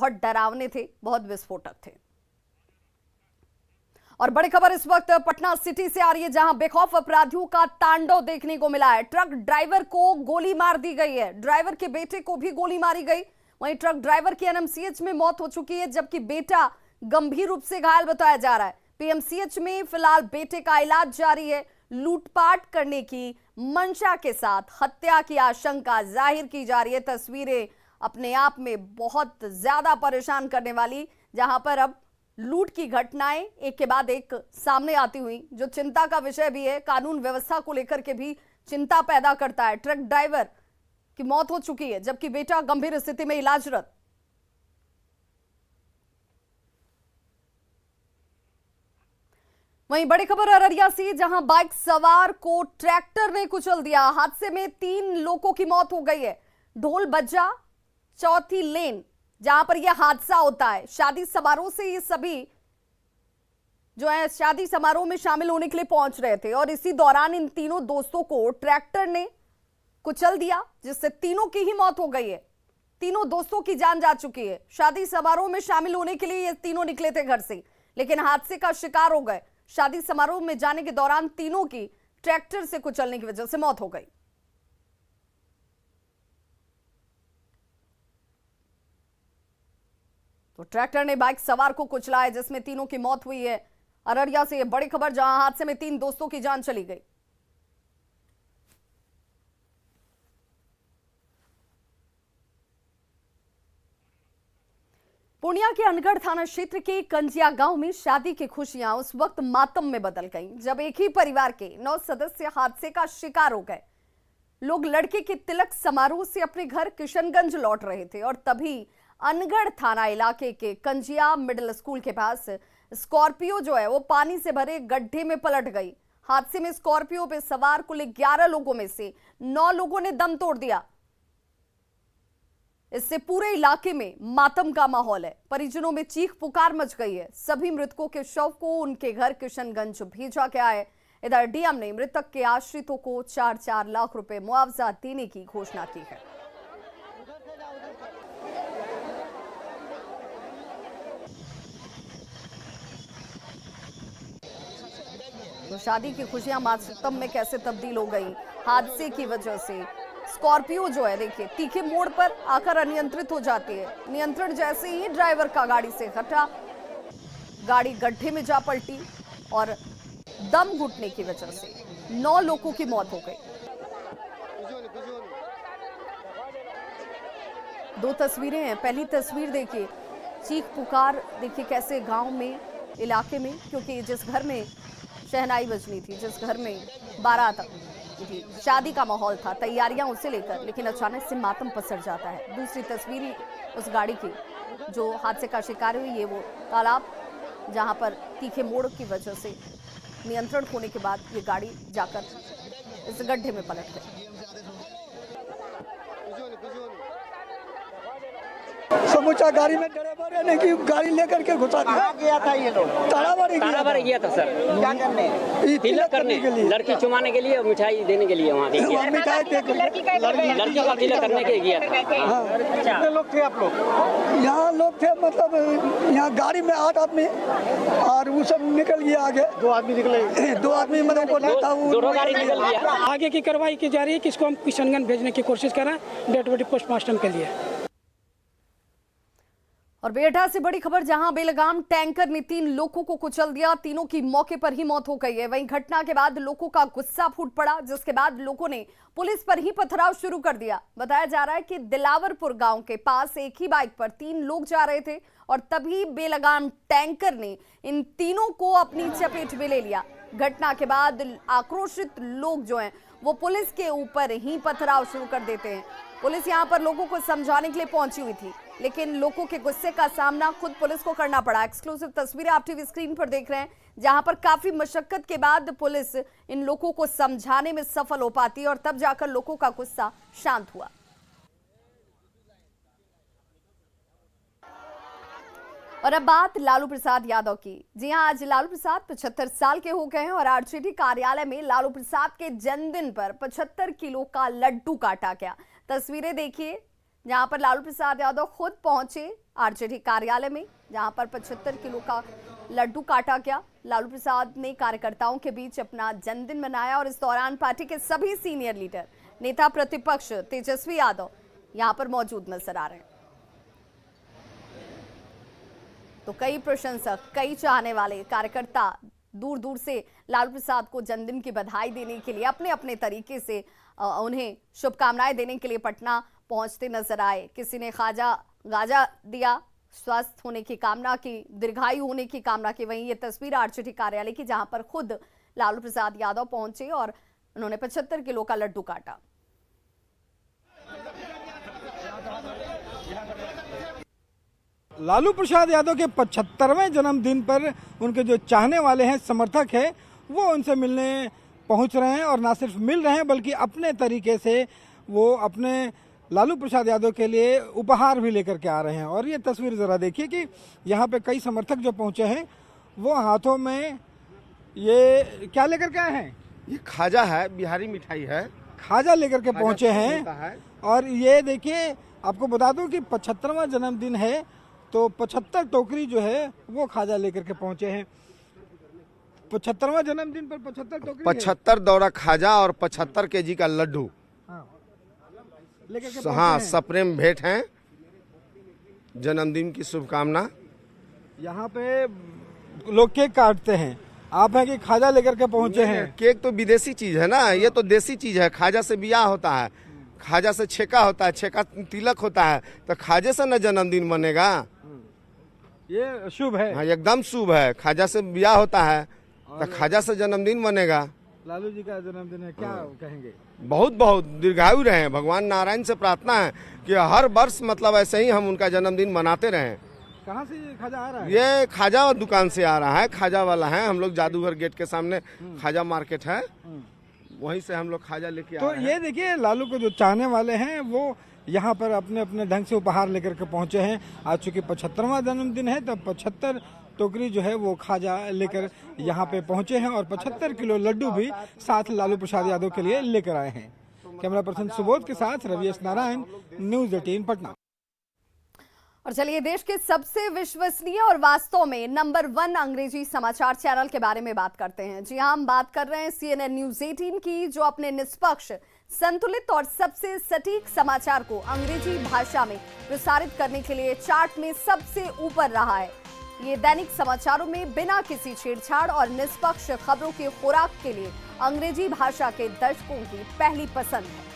बहुत डरावने थे, बहुत विस्फोटक थे। और बड़ी खबर इस वक्त पटना सिटी से आ रही है, जहां बेखौफ अपराधियों का तांडव देखने को मिला है। ट्रक ड्राइवर को गोली मार दी गई है, ड्राइवर के बेटे को भी गोली मारी गई। वहीं ट्रक ड्राइवर की एनएमसीएच में मौत हो चुकी है, जबकि बेटा गंभीर रूप से घायल बताया जा रहा है। पीएमसीएच में फिलहाल बेटे का इलाज जारी है। लूटपाट करने की मंशा के साथ हत्या की आशंका जाहिर की जा रही है। तस्वीरें अपने आप में बहुत ज्यादा परेशान करने वाली, जहां पर अब लूट की घटनाएं एक के बाद एक सामने आती हुई, जो चिंता का विषय भी है, कानून व्यवस्था को लेकर के भी चिंता पैदा करता है। ट्रक ड्राइवर की मौत हो चुकी है, जबकि बेटा गंभीर स्थिति में इलाजरत। वहीं बड़ी खबर अररिया से, जहां बाइक सवार को ट्रैक्टर ने कुचल दिया। हादसे में 3 लोगों की मौत हो गई है। ढोल बज्जा चौथी लेन जहां पर यह हादसा होता है। शादी समारोह से ये सभी जो है शादी समारोह में शामिल होने के लिए पहुंच रहे थे, और इसी दौरान इन तीनों दोस्तों को ट्रैक्टर ने कुचल दिया, जिससे तीनों की ही मौत हो गई है। तीनों दोस्तों की जान जा चुकी है। शादी समारोह में शामिल होने के लिए ये तीनों निकले थे घर से, लेकिन हादसे का शिकार हो गए। शादी समारोह में जाने के दौरान तीनों की ट्रैक्टर से कुचलने की वजह से मौत हो गई। तो ट्रैक्टर ने बाइक सवार को कुचला है, जिसमें तीनों की मौत हुई है। अररिया से यह बड़ी खबर, जहां हादसे में 3 दोस्तों की जान चली गई। पूर्णिया के अनगढ़ थाना क्षेत्र के कंजिया गांव में शादी की खुशियां उस वक्त मातम में बदल गईं, जब एक ही परिवार के 9 सदस्य हादसे का शिकार हो गए। लोग लड़के के तिलक समारोह से अपने घर किशनगंज लौट रहे थे, और तभी अनगढ़ थाना इलाके के कंजिया मिडिल स्कूल के पास स्कॉर्पियो जो है वो पानी से भरे गड्ढे में पलट गई। हादसे में स्कॉर्पियो पे सवार कुल 11 लोगों में से 9 लोगों ने दम तोड़ दिया। इससे पूरे इलाके में मातम का माहौल है। परिजनों में चीख पुकार मच गई है। सभी मृतकों के शव को उनके घर किशनगंज भेजा गया है। इधर डीएम ने मृतक के आश्रितों को 4-4 लाख रुपए मुआवजा देने की घोषणा की है। तो शादी की खुशियां मातम में कैसे तब्दील हो गई हादसे की वजह से। स्कॉर्पियो जो है देखिए तीखे मोड़ पर आकर अनियंत्रित हो जाती है। नियंत्रण जैसे ही ड्राइवर का गाड़ी से हटा, गाड़ी गड्ढे में जा पलटी, और दम घुटने की वजह से 9 लोगों की मौत हो गई। 2 तस्वीरें हैं। पहली तस्वीर देखिए, चीख पुकार देखिए कैसे गांव में, इलाके में, क्योंकि जिस घर में शहनाई बजनी थी, जिस घर में बारात थी, शादी का माहौल था, तैयारियां उसे लेकर, लेकिन अचानक से मातम पसर जाता है। दूसरी तस्वीर उस गाड़ी की जो हादसे का शिकार हुई, ये वो तालाब जहां पर तीखे मोड़ की वजह से नियंत्रण खोने के बाद ये गाड़ी जाकर इस गड्ढे में पलट गई। समूचा गाड़ी में ड्राइवर है नहीं कि गाड़ी लेकर के घुसा गया था। ये लोग ताराबाड़ी गया था सर, क्या करने, तिलक करने के लिए, लड़की चुमाने के लिए और मिठाई देने के लिए वहाँ मिठाई लड़की का तिलक करने के गया था। कितने लोग थे आप लोग? यहाँ लोग थे, मतलब यहाँ गाड़ी में 8 आदमी, और वो सब निकल गया आगे। 2 आदमी निकले, 2 आदमी मतलब दोनों गाड़ी निकल गया। आगे की कार्रवाई की जा रही है, किसको हम किशनगंज भेजने की कोशिश कर रहे हैं डेड बॉडी पोस्टमार्टम के लिए। और बेटा से बड़ी खबर, जहां बेलगाम टैंकर ने 3 लोगों को कुचल दिया। तीनों की मौके पर ही मौत हो गई है। वहीं घटना के बाद लोगों का गुस्सा फूट पड़ा, जिसके बाद लोगों ने पुलिस पर ही पथराव शुरू कर दिया। बताया जा रहा है कि दिलावरपुर गांव के पास एक ही बाइक पर 3 लोग जा रहे थे, और तभी बेलगाम टैंकर ने इन तीनों को अपनी चपेट में ले लिया। घटना के बाद आक्रोशित लोग जो हैं वो पुलिस के ऊपर ही पथराव शुरू कर देते हैं। पुलिस यहां पर लोगों को समझाने के लिए पहुंची हुई थी, लेकिन लोगों के गुस्से का सामना खुद पुलिस को करना पड़ा। एक्सक्लूसिव तस्वीरें आप टीवी स्क्रीन पर देख रहे हैं, जहां पर काफी मशक्कत के बाद पुलिस इन लोगों को समझाने में सफल हो पाती है, और तब जाकर लोगों का गुस्सा शांत हुआ। और अब बात लालू प्रसाद यादव की। जी हां, आज लालू प्रसाद 75 साल के हो गए हैं, और आरजेडी कार्यालय में लालू प्रसाद के जन्मदिन पर 75 किलो का लड्डू काटा गया। तस्वीरें देखिए, जहां पर लालू प्रसाद यादव खुद पहुंचे आरजेडी कार्यालय में, जहां पर 75 किलो का लड्डू काटा गया। लालू प्रसाद ने कार्यकर्ताओं के बीच अपना जन्मदिन मनाया और इस दौरान पार्टी के सभी सीनियर लीडर, नेता प्रतिपक्ष तेजस्वी यादव यहां पर मौजूद नजर आ रहे हैं। तो कई प्रशंसक, कई चाहने वाले कार्यकर्ता दूर दूर से लालू प्रसाद को जन्मदिन की बधाई देने के लिए अपने अपने तरीके से उन्हें शुभकामनाएं देने के लिए पटना पहुंचते नजर आए। किसी ने गाजा दिया, स्वस्थ होने की कामना की, दीर्घायु होने की कामना की। वहीं ये तस्वीर आरजेडी कार्यालय की, जहां पर खुद लालू प्रसाद यादव पहुंचे और उन्होंने 75 किलो का लड्डू काटा। लालू प्रसाद यादव के 75वें जन्मदिन पर उनके जो चाहने वाले हैं, समर्थक हैं, वो उनसे मिलने पहुंच रहे हैं और ना सिर्फ मिल रहे हैं बल्कि अपने तरीके से वो अपने लालू प्रसाद यादव के लिए उपहार भी लेकर के आ रहे हैं। और ये तस्वीर ज़रा देखिए कि यहाँ पे कई समर्थक जो पहुंचे हैं वो हाथों में ये क्या लेकर के आए हैं? ये खाजा है, बिहारी मिठाई है। खाजा लेकर के पहुंचे हैं। और ये देखिए, आपको बता दूं कि 75वां जन्मदिन है तो 75 टोकरी जो है वो खाजा लेकर के पहुंचे हैं। 75वां जन्मदिन पर 75 टोकरी, 75 दौरा खाजा और 75 केजी का लड्डू। लेकर के हाँ, सप्रेम भेंट है, जन्मदिन की शुभकामना। यहाँ पे लोग केक काटते हैं, आप हैं कि खाजा लेकर के पहुंचे हैं। केक तो विदेशी चीज है ना, ये तो देसी चीज है। खाजा से बियाह होता है, खाजा से छेका होता है, छेका तिलक होता है, तो खाजे से न जन्मदिन बनेगा। ये शुभ है। हाँ, एकदम शुभ है। खाजा से बियाह होता है तो खाजा से जन्मदिन बनेगा। लालू जी का जन्मदिन है, क्या कहेंगे? बहुत बहुत दीर्घायु रहे। भगवान नारायण से प्रार्थना है कि हर वर्ष मतलब ऐसे ही हम उनका जन्मदिन मनाते रहें। कहाँ से ये खाजा आ रहा है? ये खाजा दुकान से आ रहा है, खाजा वाला है। हम लोग जादूगर गेट के सामने खाजा मार्केट है, वहीं से हम लोग खाजा लेके तो ये देखिए, लालू को जो चाहने वाले हैं वो यहाँ पर अपने अपने ढंग से उपहार लेकर के पहुंचे हैं। आज चूंकि 75वां जन्मदिन है तो 75 टोकरी जो है वो खाजा लेकर यहाँ पे पहुंचे हैं और 75 किलो लड्डू भी साथ लालू प्रसाद यादव के लिए लेकर आए हैं। कैमरा पर्सन सुबोध के साथ रवि एस नारायण, न्यूज़ 18 पटना। और चलिए, देश के सबसे विश्वसनीय और वास्तव में नंबर 1 अंग्रेजी समाचार चैनल के बारे में बात करते हैं। जी हां, हम बात कर रहे हैं CNN न्यूज़ 18 की, जो अपने निष्पक्ष, संतुलित और सबसे सटीक समाचार को अंग्रेजी भाषा में प्रसारित करने के लिए चार्ट में सबसे ऊपर रहा है। ये दैनिक समाचारों में बिना किसी छेड़छाड़ और निष्पक्ष खबरों की खुराक के लिए अंग्रेजी भाषा के दर्शकों की पहली पसंद है।